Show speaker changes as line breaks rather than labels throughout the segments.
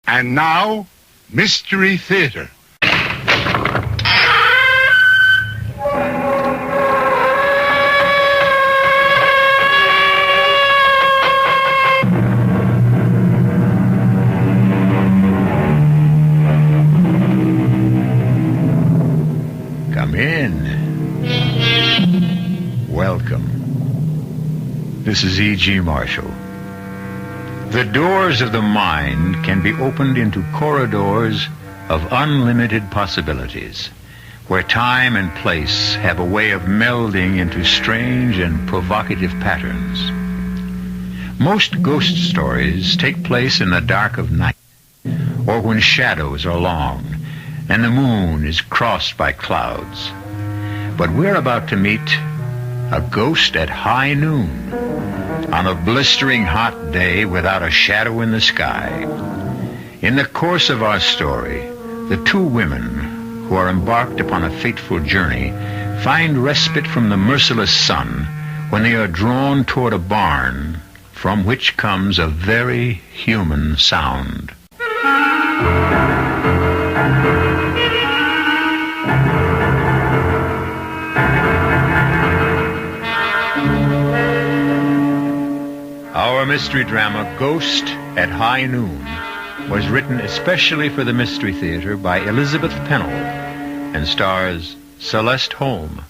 And now, Mystery Theater.
Come in. Welcome. This is E.G. Marshall. The doors of the mind can be opened into corridors of unlimited possibilities, where time and place have a way of melding into strange and provocative patterns. Most ghost stories take place in the dark of night, or when shadows are long and the moon is crossed by clouds. But we're about to meet a ghost at high noon, on a blistering hot day without a shadow in the sky. In the course of our story, the two women who are embarked upon a fateful journey find respite from the merciless sun when they are drawn toward a barn from which comes a very human sound. Our mystery drama, Ghost at High Noon, was written especially for the Mystery Theater by Elizabeth Pennell and stars Celeste Holm.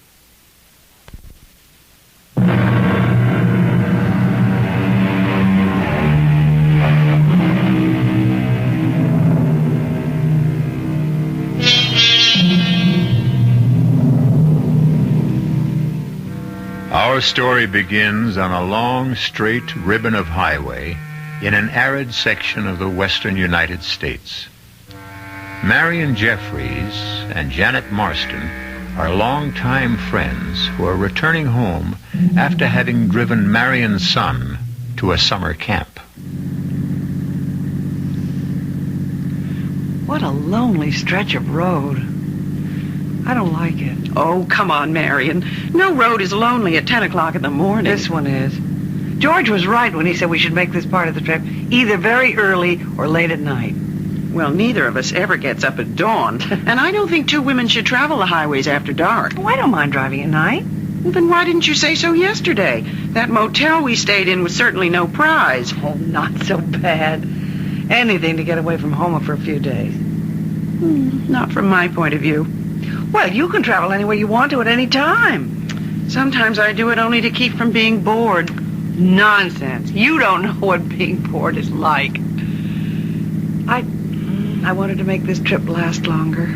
Our story begins on a long, straight ribbon of highway in an arid section of the western United States. Marion Jeffries and Janet Marston are longtime friends who are returning home after having driven Marion's son to a summer camp.
What a lonely stretch of road. I don't like it.
Oh, come on, Marion. No road is lonely at 10 o'clock in the morning.
This one is. George was right when he said we should make this part of the trip either very early or late at night.
Well, neither of us ever gets up at dawn. And I don't think two women should travel the highways after dark.
Oh, I don't mind driving at night.
Well, then why didn't you say so yesterday? That motel we stayed in was certainly no prize.
Oh, not so bad. Anything to get away from home for a few days.
Not from my point of view.
Well, you can travel anywhere you want to at any time.
Sometimes I do it only to keep from being bored.
Nonsense. You don't know what being bored is like. I wanted to make this trip last longer.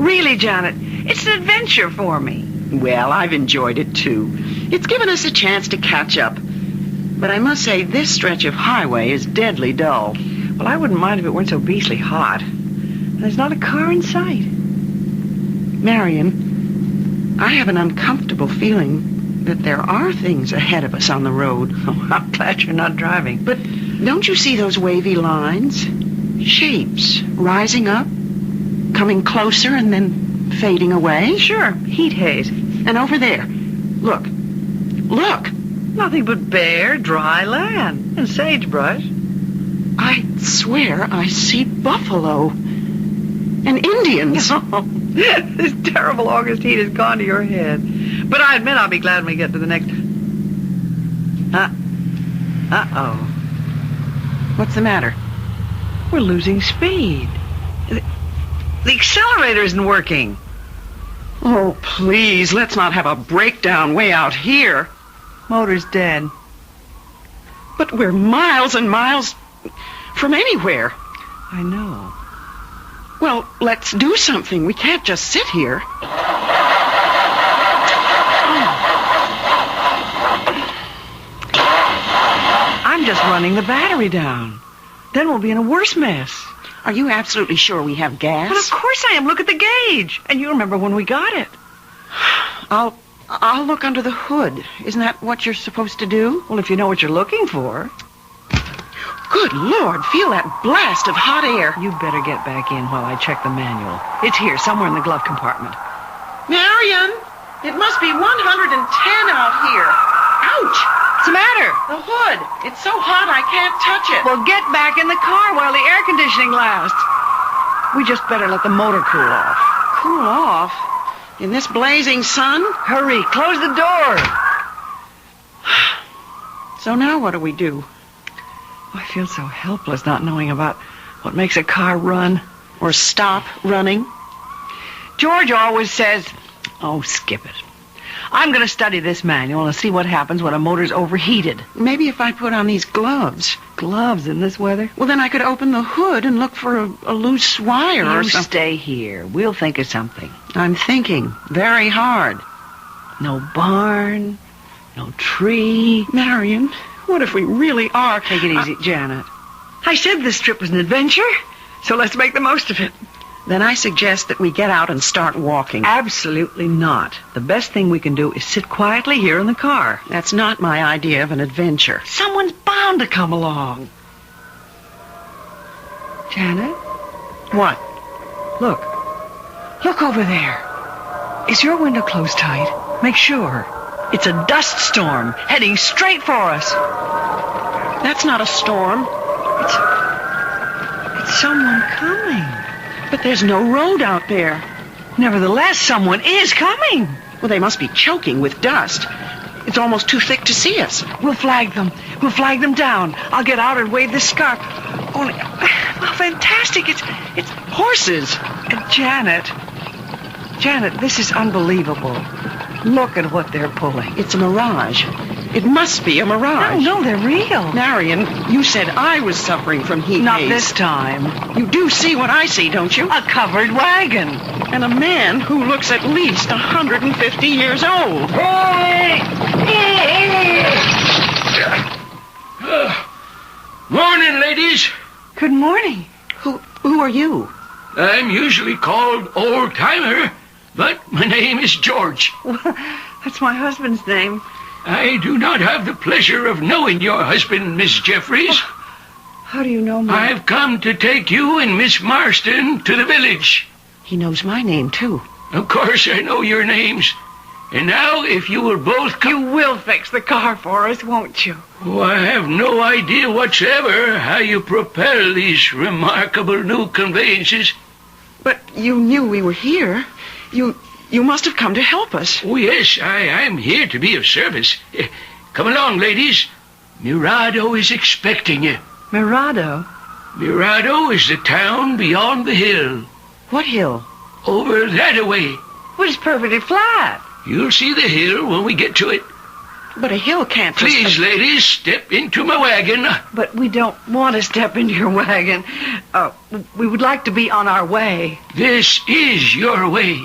Really, Janet, it's an adventure for me.
Well, I've enjoyed it, too. It's given us a chance to catch up. But I must say, this stretch of highway is deadly dull.
Well, I wouldn't mind if it weren't so beastly hot. And there's not a car in sight.
Marion, I have an uncomfortable feeling that there are things ahead of us on the road.
Oh, I'm glad you're not driving.
But don't you see those wavy lines? Shapes rising up, coming closer and then fading away?
Sure, heat haze.
And over there, look.
Nothing but bare, dry land and sagebrush.
I swear I see buffalo and Indians.
This terrible August heat has gone to your head. But I admit I'll be glad when we get to the next... Uh-oh.
What's the matter?
We're losing speed. The accelerator isn't working.
Oh, please, let's not have a breakdown way out here.
Motor's dead.
But we're miles and miles from anywhere.
I know.
Well, let's do something. We can't just sit here.
I'm just running the battery down. Then we'll be in a worse mess.
Are you absolutely sure we have gas?
But of course I am. Look at the gauge. And you remember when we got it.
I'll look under the hood. Isn't that what you're supposed to do?
Well, if you know what you're looking for.
Good Lord, feel that blast of hot air.
You better get back in while I check the manual. It's here, somewhere in the glove compartment.
Marion, it must be 110 out here. Ouch!
What's the matter?
The hood. It's so hot I can't touch it.
Well, get back in the car while the air conditioning lasts. We just better let the motor cool off.
Cool off? In this blazing sun?
Hurry, close the door.
So now what do we do?
I feel so helpless not knowing about what makes a car run.
Or stop running?
George always says, oh, skip it. I'm going to study this manual and see what happens when a motor's overheated.
Maybe if I put on these gloves.
Gloves in this weather?
Well, then I could open the hood and look for a loose wire or
You
something.
stay here. We'll think of something.
I'm thinking very hard.
No barn, no tree.
Marion, what if we really are...
Take it easy, Janet. I said this trip was an adventure, so let's make the most of it.
Then I suggest that we get out and start walking.
Absolutely not. The best thing we can do is sit quietly here in the car.
That's not my idea of an adventure.
Someone's bound to come along. Janet?
What?
Look. Look over there. Is your window closed tight? Make sure. It's a dust storm heading straight for us.
That's not a storm.
It's someone coming.
But there's no road out there.
Nevertheless, someone is coming.
Well, they must be choking with dust. It's almost too thick to see us.
We'll flag them. We'll flag them down. I'll get out and wave this scarf. Only, how fantastic. It's horses. Janet, this is unbelievable. Look at what they're pulling.
It's a mirage. It must be a mirage.
No, they're real.
Marion, you said I was suffering from heat
Not
haze.
this time.
You do see what I see, don't you?
A covered wagon.
And a man who looks at least 150 years old.
Morning, ladies.
Good morning.
Who are you?
I'm usually called Old Timer, but my name is George.
That's my husband's name.
I do not have the pleasure of knowing your husband, Miss Jeffries.
How do you know me?
I've come to take you and Miss Marston to the village.
He knows my name, too.
Of course, I know your names. And now, if you will both
You will fix the car for us, won't you?
Oh, I have no idea whatsoever how you propel these remarkable new conveyances.
But you knew we were here. You must have come to help us.
Oh, yes, I'm here to be of service. Come along, ladies. Mirado is expecting you.
Mirado?
Mirado is the town beyond the hill.
What hill?
Over that-a-way.
Well, it's perfectly flat.
You'll see the hill when we get to it.
But a hill can't just...
Please, ladies, step into my wagon.
But we don't want to step into your wagon. We would like to be on our way.
This is your way.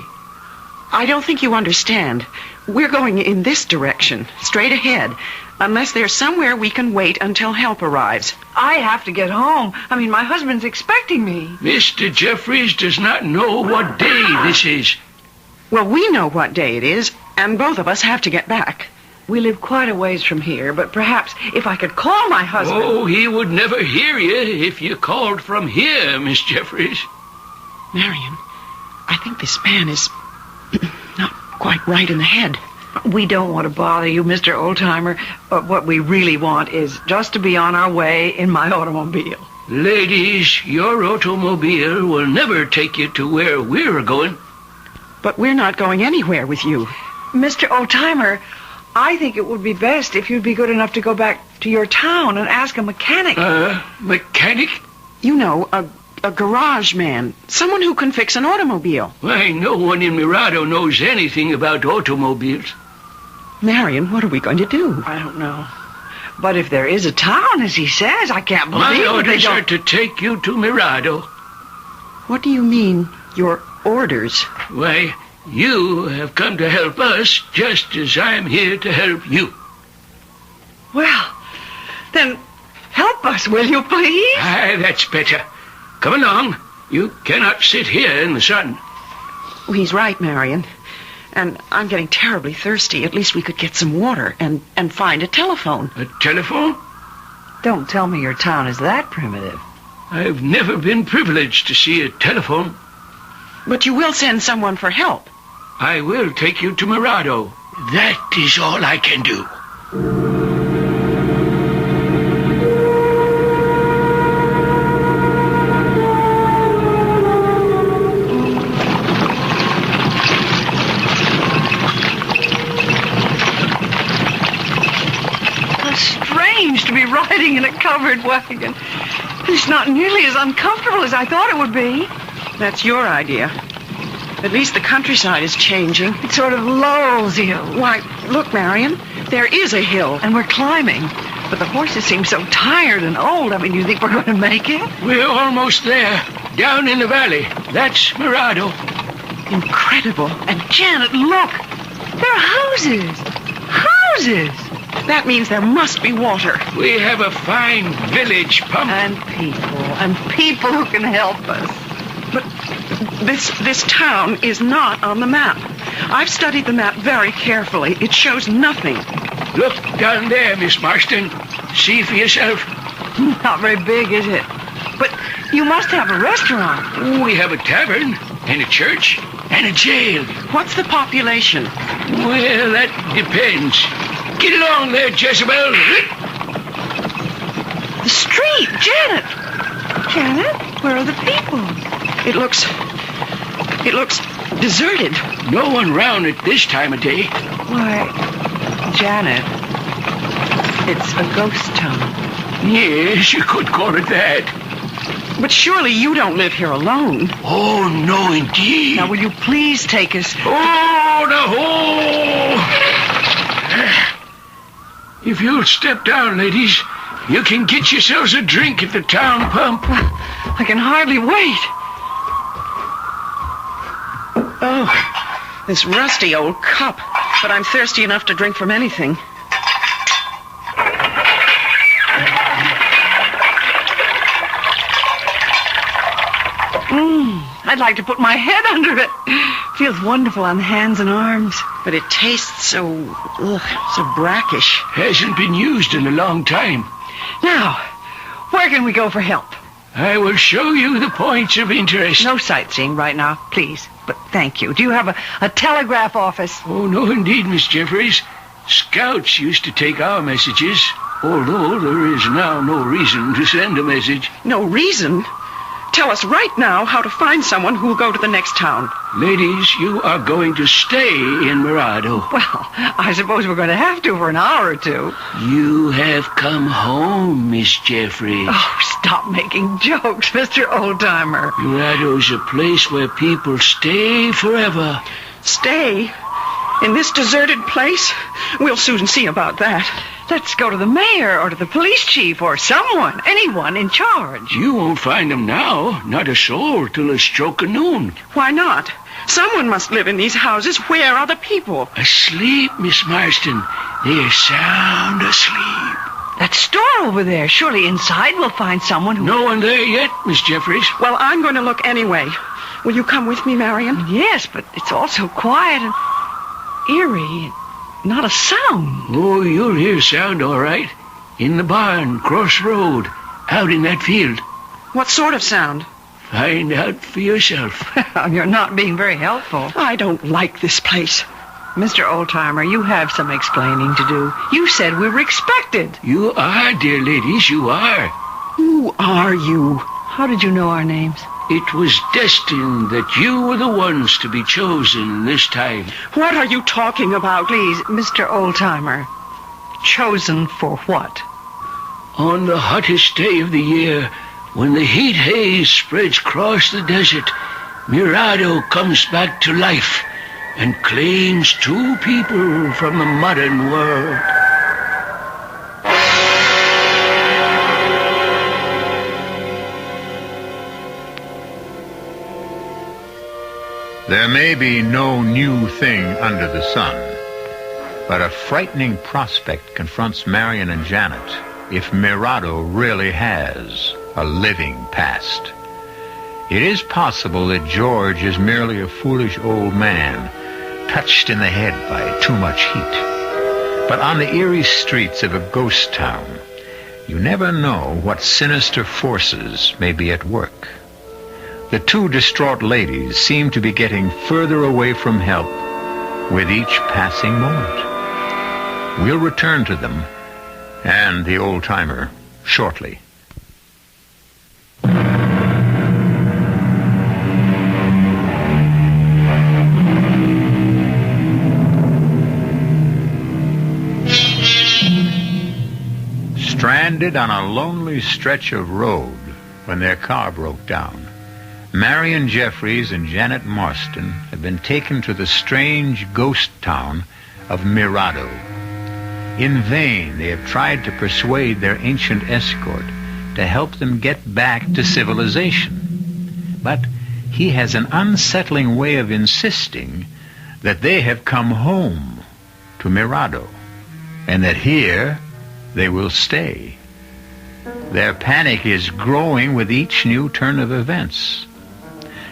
I don't think you understand. We're going in this direction, straight ahead, unless there's somewhere we can wait until help arrives.
I have to get home. I mean, my husband's expecting me.
Mr. Jeffries does not know what day this is.
Well, we know what day it is, and both of us have to get back.
We live quite a ways from here, but perhaps if I could call my husband...
Oh, he would never hear you if you called from here, Miss Jeffries.
Marion, I think this man is not quite right in the head.
We don't want to bother you, Mr. Oldtimer, but what we really want is just to be on our way in my automobile.
Ladies, your automobile will never take you to where we're going.
But we're not going anywhere with you.
Mr. Oldtimer, I think it would be best if you'd be good enough to go back to your town and ask a mechanic.
Mechanic?
You know, a garage man. Someone who can fix an automobile.
Why, no one in Mirado knows anything about automobiles.
Marion, what are we going to do?
I don't know. But if there is a town, as he says, I can't believe
My
it. They
orders
don't...
are to take you to Mirado.
What do you mean, your orders?
Why, you have come to help us just as I'm here to help you.
Well, then help us, will you, please?
Aye, that's better. Come along. You cannot sit here in the sun.
Oh, he's right, Marion. And I'm getting terribly thirsty. At least we could get some water and find a telephone.
A telephone?
Don't tell me your town is that primitive.
I've never been privileged to see a telephone.
But you will send someone for help.
I will take you to Mirado. That is all I can do.
a covered wagon. It's not nearly as uncomfortable as I thought it would be.
That's your idea. At least the countryside is changing.
It sort of lulls you.
Why, look, Marion, there is a hill.
And we're climbing. But the horses seem so tired and old. I mean, do you think we're going to make it?
We're almost there. Down in the valley. That's Mirado.
Incredible.
And Janet, look. There are houses. Houses.
That means there must be water.
We have a fine village pump.
And people who can help us.
But this town is not on the map. I've studied the map very carefully. It shows nothing.
Look down there, Miss Marston. See for yourself.
Not very big, is it? But you must have a restaurant.
We have a tavern and a church and a jail.
What's the population?
Well, that depends. Get along there, Jezebel.
The street, Janet. Janet, where are the people?
It looks deserted.
No one round at this time of day.
Why, Janet, it's a ghost town.
Yes, you could call it that.
But surely you don't live here alone.
Oh, no, indeed.
Now, will you please take us?
Oh, the hole! If you'll step down, ladies, you can get yourselves a drink at the town pump.
I can hardly wait.
Oh, this rusty old cup. But I'm thirsty enough to drink from anything.
I'd like to put my head under it. Feels wonderful on the hands and arms.
But it tastes so brackish.
Hasn't been used in a long time.
Now, where can we go for help?
I will show you the points of interest.
No sightseeing right now, please. But thank you. Do you have a telegraph office?
Oh, no, indeed, Miss Jeffries. Scouts used to take our messages, although there is now no reason to send a message.
No reason? Tell us right now how to find someone who will go to the next town.
Ladies, you are going to stay in Mirado.
Well, I suppose we're going to have to for an hour or two.
You have come home, Miss Jeffries.
Oh, stop making jokes, Mr. Oldtimer.
Mirado's a place where people stay forever.
Stay? In this deserted place? We'll soon see about that.
Let's go to the mayor or to the police chief or anyone in charge.
You won't find them now. Not a soul till the stroke of noon.
Why not? Someone must live in these houses. Where are the people?
Asleep, Miss Marston. They're sound asleep.
That store over there. Surely inside we'll find someone who...
No one there yet, Miss Jeffries.
Well, I'm going to look anyway. Will you come with me, Marion?
Yes, but it's all so quiet and eerie. Not a sound.
Oh, you'll hear sound, all right. In the barn, cross road, out in that field.
What sort of sound?
Find out for yourself.
You're not being very helpful.
I don't like this place.
Mr. Oldtimer, you have some explaining to do. You said we were expected.
You are, dear ladies, you are.
Who are you?
How did you know our names?
It was destined that you were the ones to be chosen this time.
What are you talking about?
Please, Mr. Oldtimer. Chosen for what?
On the hottest day of the year, when the heat haze spreads across the desert, Mirado comes back to life and claims two people from the modern world.
There may be no new thing under the sun, but a frightening prospect confronts Marion and Janet if Mirado really has a living past. It is possible that George is merely a foolish old man, touched in the head by too much heat. But on the eerie streets of a ghost town, you never know what sinister forces may be at work. The two distraught ladies seem to be getting further away from help with each passing moment. We'll return to them and the old-timer shortly. stranded on a lonely stretch of road when their car broke down. Marion Jeffries and Janet Marston have been taken to the strange ghost town of Mirado. In vain, they have tried to persuade their ancient escort to help them get back to civilization. But he has an unsettling way of insisting that they have come home to Mirado, and that here they will stay. Their panic is growing with each new turn of events.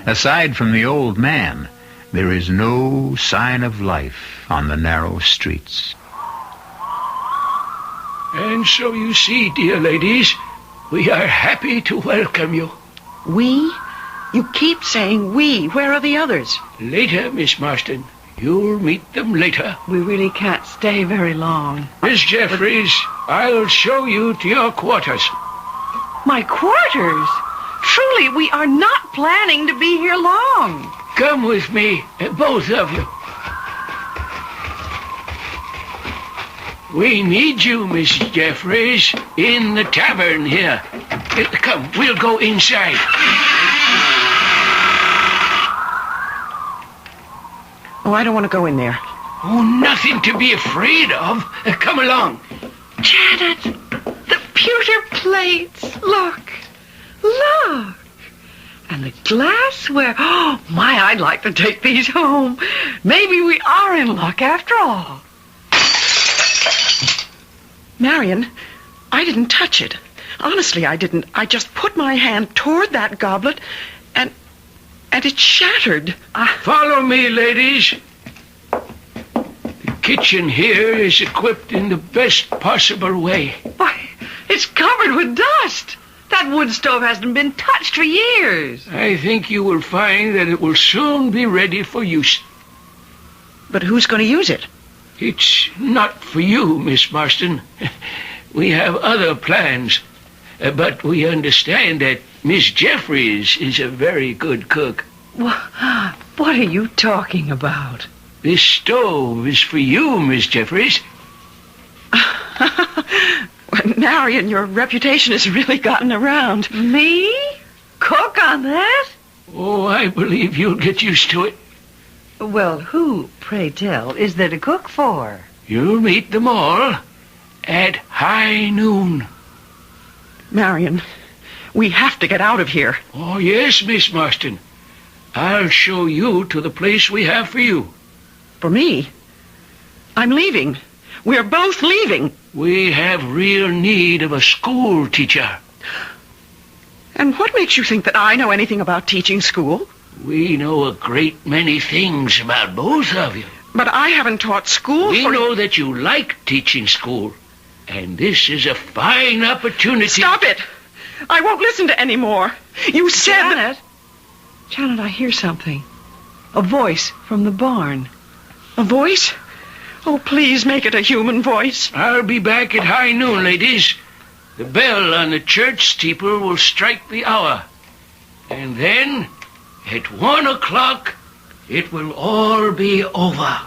Aside from the old man, there is no sign of life on the narrow streets.
And so you see, dear ladies, we are happy to welcome you.
We? You keep saying we. Where are the others?
Later, Miss Marston. You'll meet them later.
We really can't stay very long.
Miss Jeffries, I'll show you to your quarters.
My quarters? Truly, we are not planning to be here long.
Come with me, both of you. We need you, Miss Jeffries, in the tavern here. Come, we'll go inside.
Oh, I don't want to go in there.
Oh, nothing to be afraid of. Come along.
Janet, the pewter plates. Look. Look. And the glassware. Oh, my, I'd like to take these home. Maybe we are in luck after all.
Marion, I didn't touch it. Honestly, I didn't. I just put my hand toward that goblet, and it shattered.
Follow me, ladies. The kitchen here is equipped in the best possible way.
Why, it's covered with dust. That wood stove hasn't been touched for years.
I think you will find that it will soon be ready for use.
But who's going to use it?
It's not for you, Miss Marston. We have other plans. But we understand that Miss Jeffries is a very good cook.
What are you talking about?
This stove is for you, Miss Jeffries.
Marion, your reputation has really gotten around.
Me? Cook on that?
Oh, I believe you'll get used to it.
Well, who, pray tell, is there to cook for?
You'll meet them all at high noon.
Marion, we have to get out of here.
Oh, yes, Miss Marston. I'll show you to the place we have for you.
For me? I'm leaving. We're both leaving.
We have real need of a school teacher.
And what makes you think that I know anything about teaching school?
We know a great many things about both of you.
But I haven't taught school
We know that you like teaching school. And this is a fine opportunity.
Stop it! I won't listen to any more. You said
Janet. Janet, I hear something. A voice from the barn.
A voice? Oh, please make it a human voice.
I'll be back at high noon, ladies. The bell on the church steeple will strike the hour. And then, at 1 o'clock, it will all be over.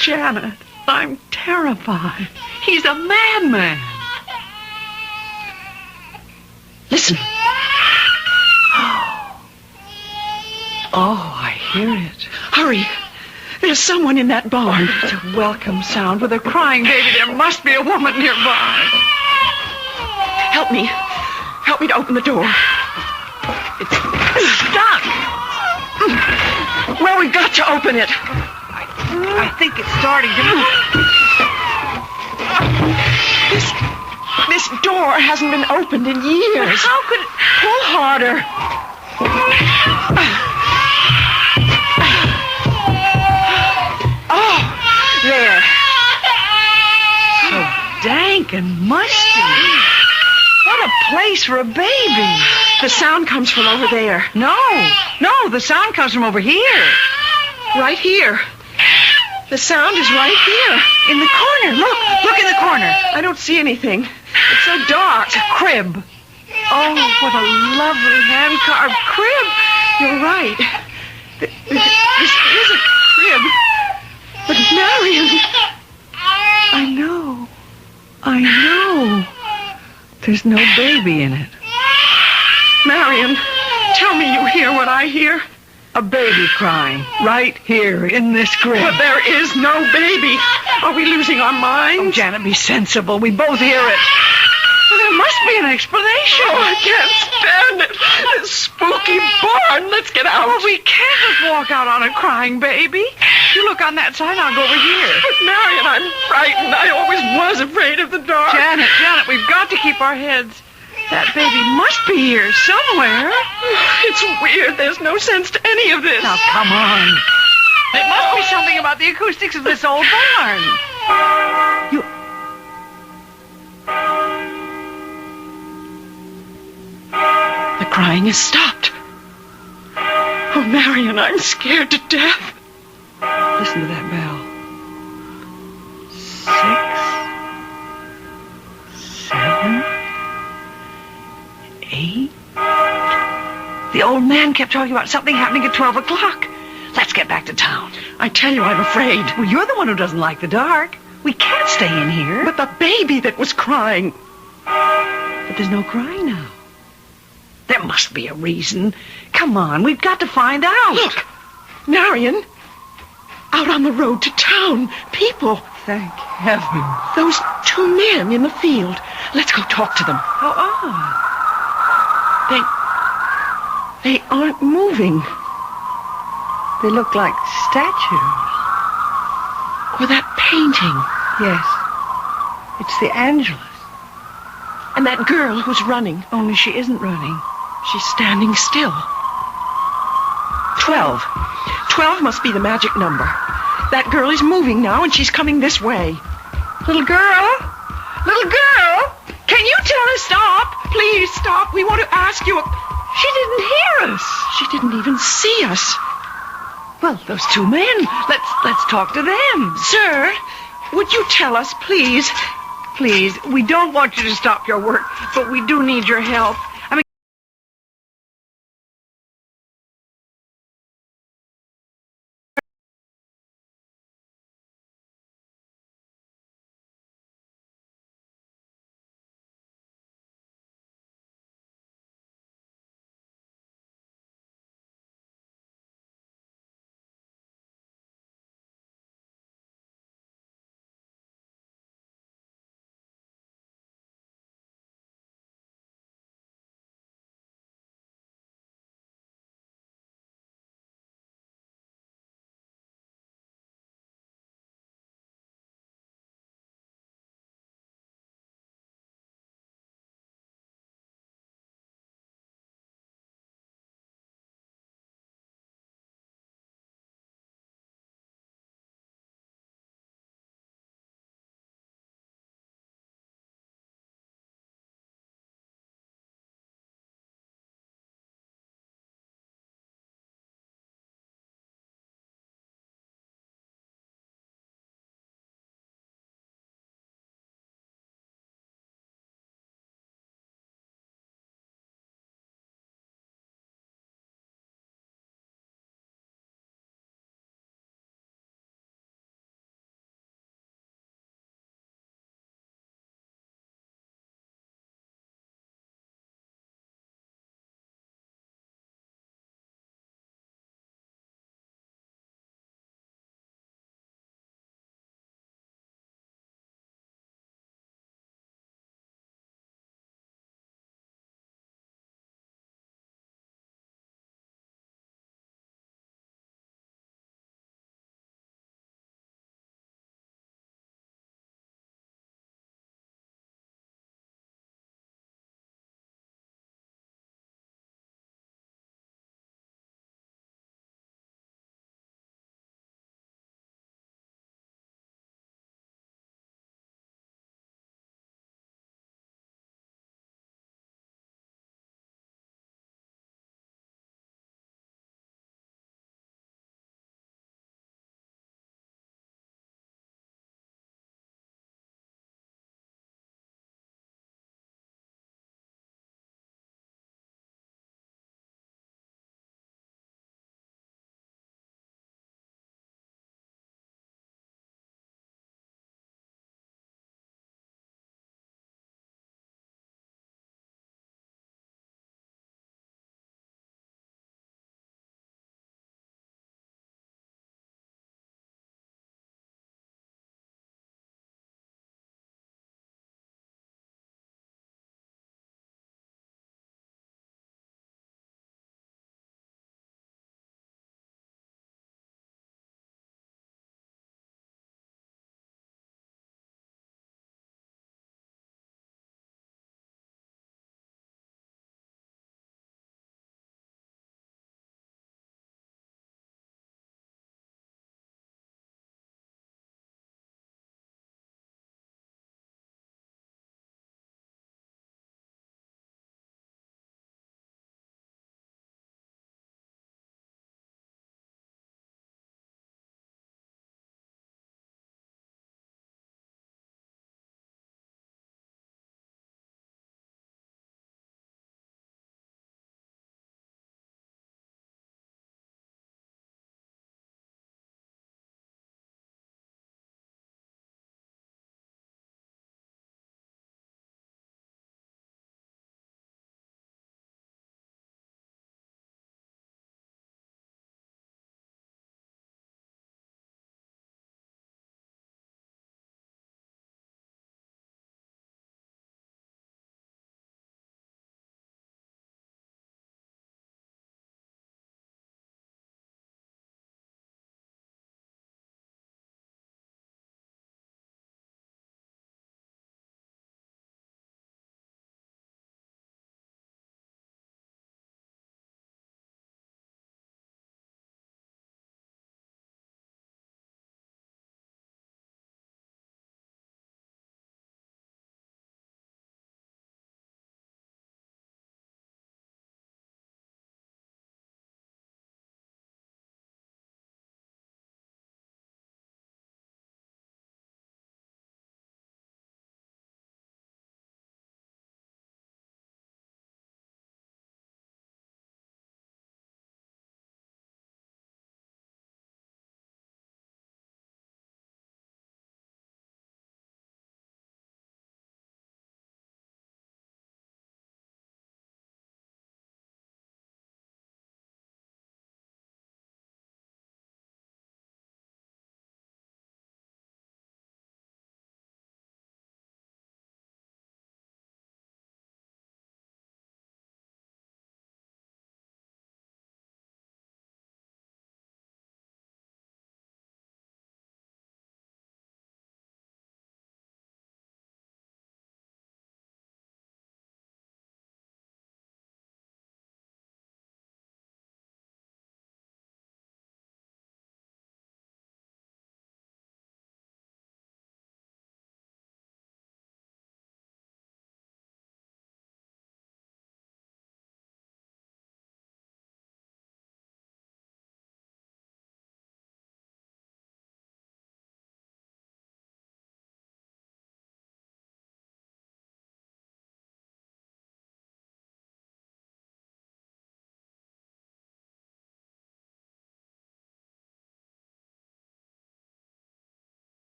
Janet, I'm terrified. He's a madman.
Listen.
Oh, I hear it.
Hurry. There's someone in that barn.
It's a welcome sound with a crying baby. There must be a woman nearby.
Help me. Help me to open the door.
It's stuck.
Well, we've got to open it.
I think it's starting to move.
This door hasn't been opened in years.
How could it...
Pull harder. Oh, there.
So dank and musty. What a place for a baby.
The sound comes from over there.
No, the sound comes from over here.
Right here. The sound is right here.
In the corner. Look in the corner.
I don't see anything. It's so dark.
It's a crib. Oh, what a lovely hand-carved crib.
You're right. This is a crib. But Marion,
I know. I know. There's no baby in it.
Marion, tell me you hear what I hear.
A baby crying right here in this crib.
But there is no baby. Are we losing our
Oh,
minds?
Janet, be sensible. We both hear it. Well, there must be an explanation.
Oh, I can't stand it. This spooky barn. Let's get out.
Well, we can't just walk out on a crying baby. You look on that side, I'll go over here.
But Marion, I'm frightened. I always was afraid of the dark.
Janet, we've got to keep our heads. That baby must be here somewhere.
It's weird. There's no sense to any of this.
Now, come on. It must be something about the acoustics of this old barn.
The crying has stopped. Oh, Marion, I'm scared to death.
Listen to that bell. 6, 7, 8. The old man kept talking about something happening at 12 o'clock. Let's get back to town.
I tell you, I'm afraid.
Well, you're the one who doesn't like the dark. We can't stay in here.
But the baby that was crying.
But there's no crying now. There must be a reason. Come on, we've got to find out.
Look, Marion, out on the road to town, people.
Thank heaven.
Those 2 men in the field. Let's go talk to them.
How odd.
They aren't moving.
They look like statues.
Or that painting.
Yes. It's the Angelus.
And that girl who's running.
Only she isn't running.
She's standing still. 12. 12 must be the magic number. That girl is moving now, and she's coming this way.
Little girl? Little girl?
Can you tell her stop? Please stop. We want to ask you.
She didn't hear us.
She didn't even see us.
Well, those 2 men. Let's talk to them.
Sir, would you tell us, please?
Please, we don't want you to stop your work, but we do need your help.